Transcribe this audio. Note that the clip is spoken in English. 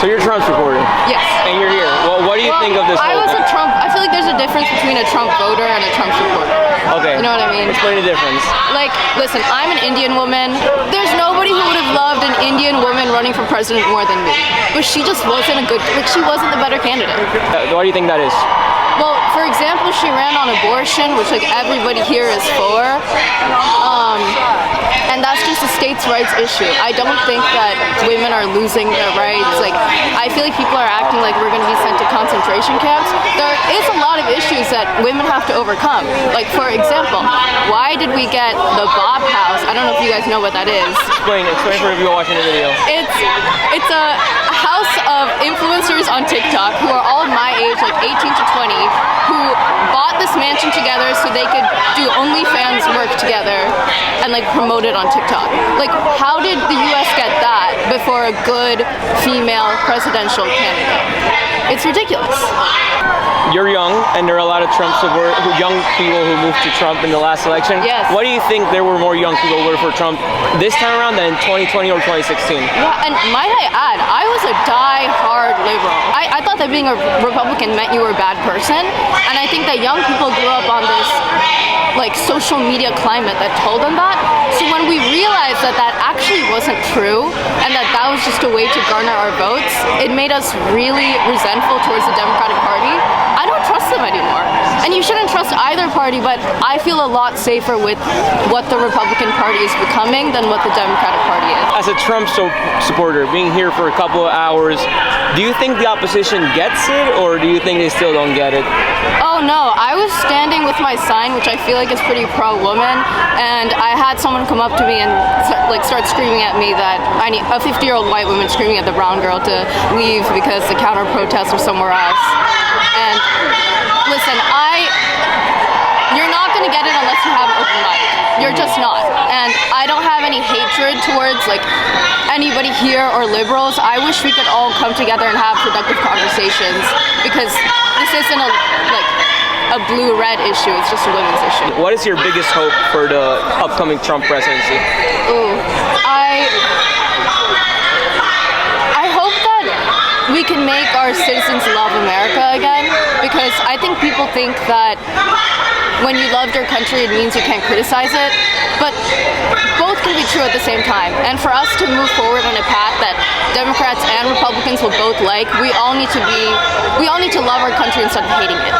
So you're a Trump supporter? Yes. And you're here. Well, what do you think of this? I feel like there's a difference between a Trump voter and a Trump supporter. Okay. You know what I mean? Explain the difference. Like, listen, I'm an Indian woman. There's nobody who would have loved an Indian woman running for president more than me. But she just wasn't she wasn't the better candidate. Why do you think that is? Well, for example, she ran on abortion, which like everybody here is for. And that's just a states' rights issue. I don't think that women are losing their rights. Like, I feel like people are acting like we're going to be sent to concentration camps. There is a lot of issues that women have to overcome. Like, for example, why did we get the Bob House? I don't know if you guys know what that is. Explain for everyone watching the video. It's a house of influencers on TikTok who are all my age, like 18 to 20, who bought this mansion together so they could do OnlyFans work together and like promote it on TikTok. Like, how did the US get that before a good female presidential candidate? It's ridiculous. You're young, and there are a lot of young people who moved to Trump in the last election. Yes. Why do you think there were more young people who voted for Trump this time around than in 2020 or 2016? Yeah, and might I add, I was a die-hard liberal. I thought that being a Republican meant you were a bad person, and I think that young people grew up on this like social media climate that told them that. So when we realized that that actually wasn't true and that that was just a way to garner our votes, it made us really resentful towards the Democratic Party. I don't trust them anymore. And you shouldn't trust either party, but I feel a lot safer with what the Republican Party is becoming than what the Democratic Party is. As a Trump supporter, being here for a couple of hours, do you think the opposition gets it, or do you think they still don't get it? Oh no, I was standing with my sign, which I feel like is pretty pro-woman, and I had someone come up to me and start screaming at me that I need a 50-year-old white woman screaming at the brown girl to leave because the counter protests are somewhere else. And listen, you're not gonna get it unless you have an open mind. You're just not. And I don't have any hatred towards like anybody here or liberals. I wish we could all come together and have productive conversations, because this isn't a blue-red issue, it's just a women's issue. What is your biggest hope for the upcoming Trump presidency? Ooh, I hope that we can make our citizens love America again, because I think people think that when you loved your country, it means you can't criticize it, but both can be true at the same time. And for us to move forward on a path that Democrats and Republicans will both like, we all need to love our country instead of hating it.